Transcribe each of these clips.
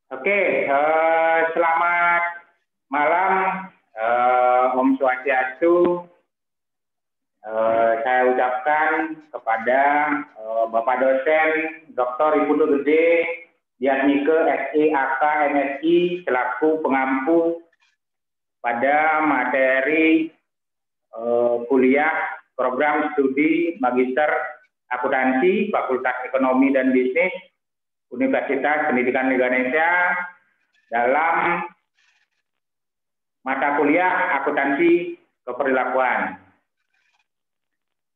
Oke, selamat malam, Om Swastiastu. Saya ucapkan kepada Bapak dosen Dr. Ibu Gede Diatmike SIAK MSI selaku pengampu pada materi kuliah program studi Magister Akuntansi Fakultas Ekonomi dan Bisnis Universitas Pendidikan Indonesia dalam mata kuliah akuntansi keperilakuan.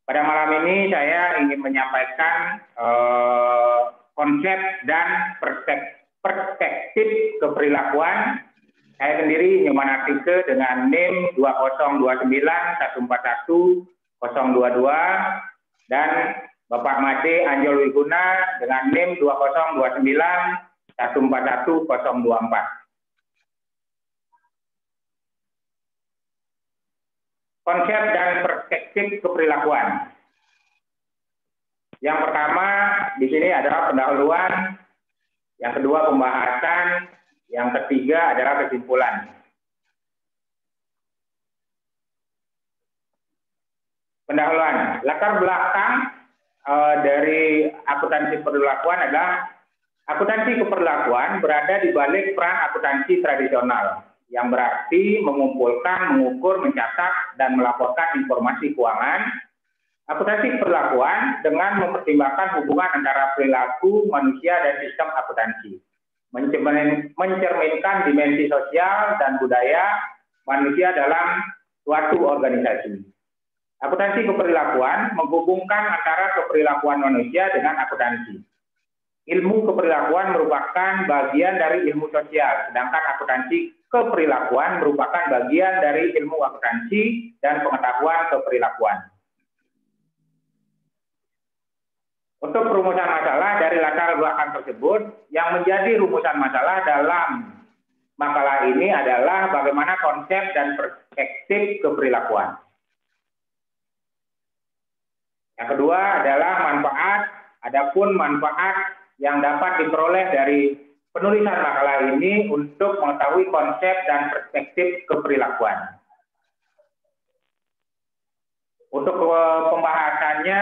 Pada malam ini saya ingin menyampaikan konsep dan perspektif keperilakuan. Saya sendiri Nyoman Artike dengan NIM 2029141-022 dan Bapak Made Anjol Wiguna dengan NIM 2029-14124. Konsep dan perspektif keperilakuan. Yang pertama di sini adalah pendahuluan, yang kedua pembahasan, yang ketiga adalah kesimpulan. Pendahuluan, latar belakang dari akuntansi keperilakuan adalah akuntansi keperilakuan berada di balik peran akuntansi tradisional yang berarti mengumpulkan, mengukur, mencatat, dan melaporkan informasi keuangan. Akuntansi keperilakuan dengan mempertimbangkan hubungan antara perilaku manusia dan sistem akuntansi, mencerminkan dimensi sosial dan budaya manusia dalam suatu organisasi. Akuntansi keperilakuan menghubungkan antara keperilakuan manusia dengan akuntansi. Ilmu keperilakuan merupakan bagian dari ilmu sosial, sedangkan akuntansi keperilakuan merupakan bagian dari ilmu akuntansi dan pengetahuan keperilakuan. Untuk perumusan masalah dari latar belakang tersebut, yang menjadi rumusan masalah dalam makalah ini adalah bagaimana konsep dan perspektif keperilakuan. Yang kedua adalah manfaat. Adapun manfaat yang dapat diperoleh dari penulisan makalah ini untuk mengetahui konsep dan perspektif keperilakuan. Untuk pembahasannya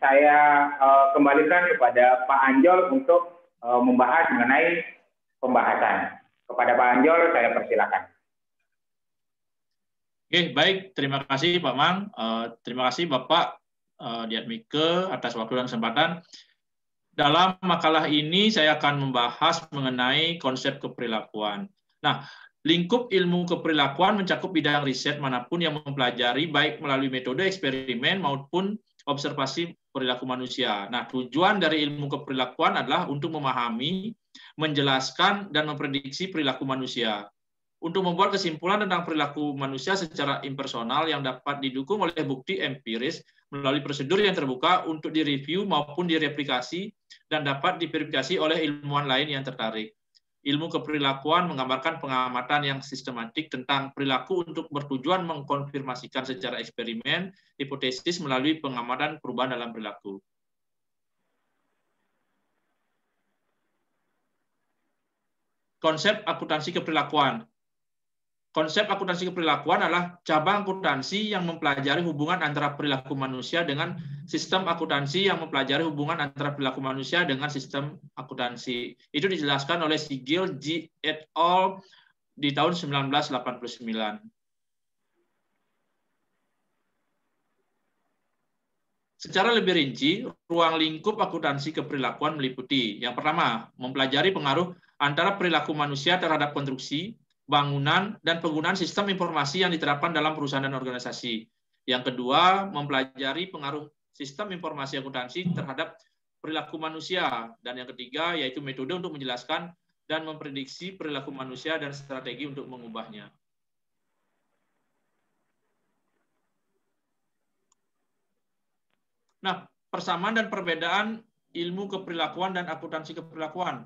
saya kembalikan kepada Pak Anjol untuk membahas mengenai pembahasan. Kepada Pak Anjol saya persilakan. Oke, baik. Terima kasih Pak Mang. Terima kasih Bapak Diatmike atas waktu dan kesempatan. Dalam makalah ini saya akan membahas mengenai konsep keperilakuan. Nah, lingkup ilmu keperilakuan mencakup bidang riset manapun yang mempelajari baik melalui metode eksperimen maupun observasi perilaku manusia. Nah, tujuan dari ilmu keperilakuan adalah untuk memahami, menjelaskan, dan memprediksi perilaku manusia. Untuk membuat kesimpulan tentang perilaku manusia secara impersonal yang dapat didukung oleh bukti empiris melalui prosedur yang terbuka untuk direview maupun direplikasi dan dapat diverifikasi oleh ilmuwan lain yang tertarik. Ilmu keperilakuan menggambarkan pengamatan yang sistematik tentang perilaku untuk bertujuan mengkonfirmasikan secara eksperimen hipotesis melalui pengamatan perubahan dalam perilaku. Konsep akuntansi keperilakuan. Konsep akuntansi keperilakuan adalah cabang akuntansi yang mempelajari hubungan antara perilaku manusia dengan sistem akuntansi yang mempelajari hubungan antara perilaku manusia dengan sistem akuntansi. Itu dijelaskan oleh Sigil G. et al. Di tahun 1989. Secara lebih rinci, ruang lingkup akuntansi keperilakuan meliputi yang pertama, mempelajari pengaruh antara perilaku manusia terhadap konstruksi, bangunan, dan penggunaan sistem informasi yang diterapkan dalam perusahaan dan organisasi. Yang kedua, mempelajari pengaruh sistem informasi akuntansi terhadap perilaku manusia. Dan yang ketiga, yaitu metode untuk menjelaskan dan memprediksi perilaku manusia dan strategi untuk mengubahnya. Nah, persamaan dan perbedaan ilmu keperilakuan dan akuntansi keperilakuan.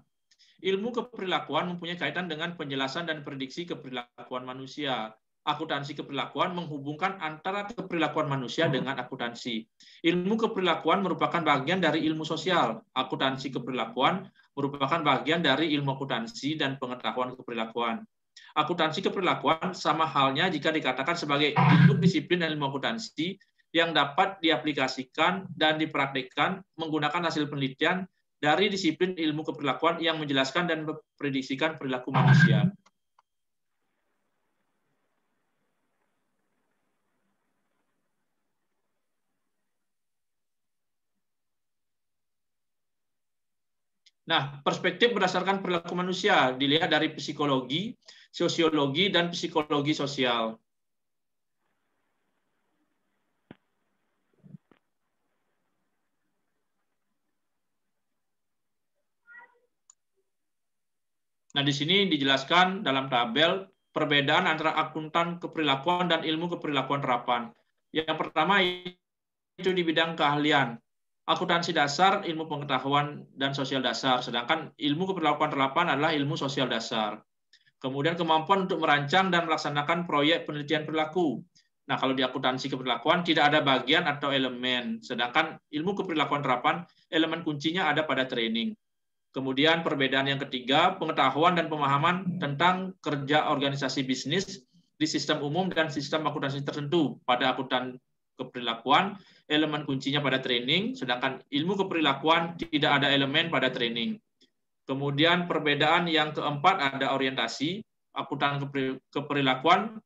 Ilmu keperilakuan mempunyai kaitan dengan penjelasan dan prediksi keperilakuan manusia. akuntansi keperilakuan menghubungkan antara keperilakuan manusia dengan akuntansi. Ilmu keperilakuan merupakan bagian dari ilmu sosial. Akuntansi keperilakuan merupakan bagian dari ilmu akuntansi dan pengetahuan keperilakuan. Akuntansi keperilakuan sama halnya jika dikatakan sebagai induk disiplin ilmu akuntansi yang dapat diaplikasikan dan dipraktikkan menggunakan hasil penelitian dari disiplin ilmu keperilakuan yang menjelaskan dan memprediksikan perilaku manusia. Nah, perspektif berdasarkan perilaku manusia dilihat dari psikologi, sosiologi, dan psikologi sosial. Nah, di sini dijelaskan dalam tabel perbedaan antara akuntan keperilakuan dan ilmu keperilakuan terapan. Yang pertama itu di bidang keahlian. Akuntansi dasar, ilmu pengetahuan dan sosial dasar, sedangkan ilmu keperilakuan terapan adalah ilmu sosial dasar. Kemudian kemampuan untuk merancang dan melaksanakan proyek penelitian perilaku. Nah, kalau di akuntansi keperilakuan tidak ada bagian atau elemen, sedangkan ilmu keperilakuan terapan, elemen kuncinya ada pada training. Kemudian perbedaan yang ketiga, pengetahuan dan pemahaman tentang kerja organisasi bisnis di sistem umum dan sistem akuntansi tertentu. Pada akuntan keperilakuan, elemen kuncinya pada training, sedangkan ilmu keperilakuan tidak ada elemen pada training. Kemudian perbedaan yang keempat ada orientasi. Akuntan keperilakuan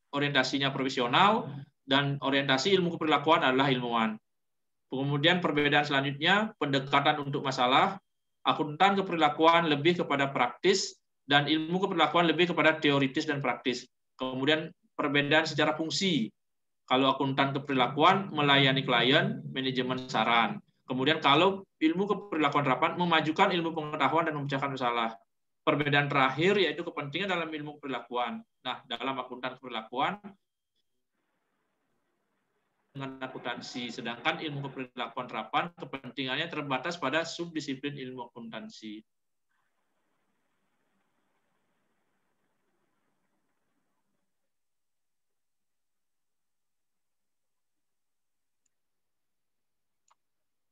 orientasinya profesional dan orientasi ilmu keperilakuan adalah ilmuwan. Kemudian perbedaan selanjutnya pendekatan untuk masalah. Akuntan keperilakuan lebih kepada praktis dan ilmu keperilakuan lebih kepada teoritis dan praktis. Kemudian perbedaan secara fungsi. Kalau akuntan keperilakuan melayani klien, manajemen saran. Kemudian kalau ilmu keperilakuan terapan memajukan ilmu pengetahuan dan memecahkan masalah. Perbedaan terakhir yaitu kepentingan dalam ilmu keperilakuan. Nah, dalam akuntan keperilakuan dengan akuntansi, sedangkan ilmu keperilakuan terapan kepentingannya terbatas pada subdisiplin ilmu akuntansi.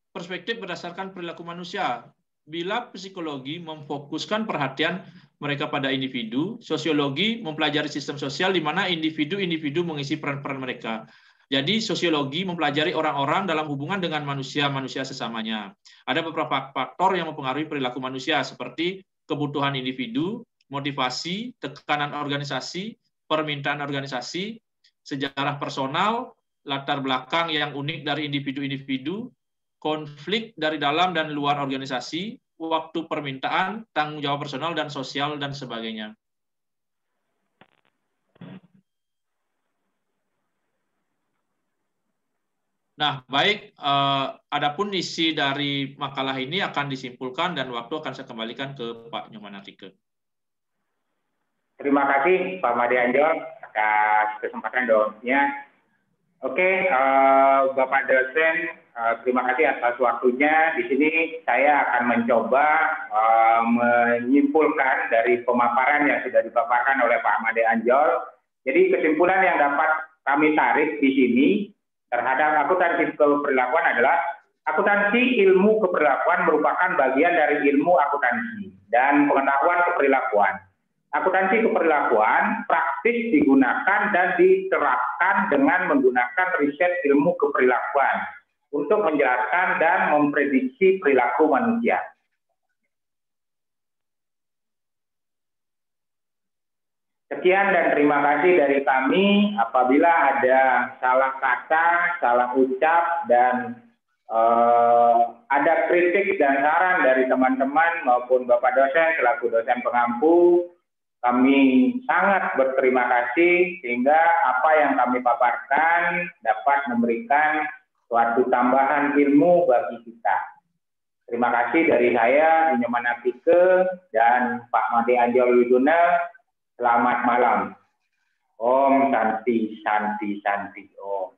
Perspektif berdasarkan perilaku manusia. Bila psikologi memfokuskan perhatian mereka pada individu, sosiologi mempelajari sistem sosial di mana individu-individu mengisi peran-peran mereka. Jadi sosiologi mempelajari orang-orang dalam hubungan dengan manusia-manusia sesamanya. Ada beberapa faktor yang mempengaruhi perilaku manusia seperti kebutuhan individu, motivasi, tekanan organisasi, permintaan organisasi, sejarah personal, latar belakang yang unik dari individu-individu, konflik dari dalam dan luar organisasi, waktu permintaan, tanggung jawab personal dan sosial, dan sebagainya. Nah, baik, adapun isi dari makalah ini akan disimpulkan dan waktu akan saya kembalikan ke Pak Nyoman Atike. Terima kasih Pak Made Anjol atas kesempatan doanya. Oke, Bapak dosen, terima kasih atas waktunya. Di sini saya akan mencoba menyimpulkan dari pemaparan yang sudah dipaparkan oleh Pak Made Anjol. Jadi kesimpulan yang dapat kami tarik di sini terhadap akuntansi keperilakuan adalah akuntansi ilmu keperilakuan merupakan bagian dari ilmu akuntansi dan pengetahuan keperilakuan. Akuntansi keperilakuan praktis digunakan dan diterapkan dengan menggunakan riset ilmu keperilakuan untuk menjelaskan dan memprediksi perilaku manusia. Sekian dan terima kasih dari kami. Apabila ada salah kata, salah ucap, dan ada kritik dan saran dari teman-teman maupun Bapak dosen selaku dosen pengampu, kami sangat berterima kasih sehingga apa yang kami paparkan dapat memberikan suatu tambahan ilmu bagi kita. Terima kasih dari saya, Nyoman Atike, dan Pak Made Anjol Widoona. Selamat malam. Om Santi Santi Santi Om.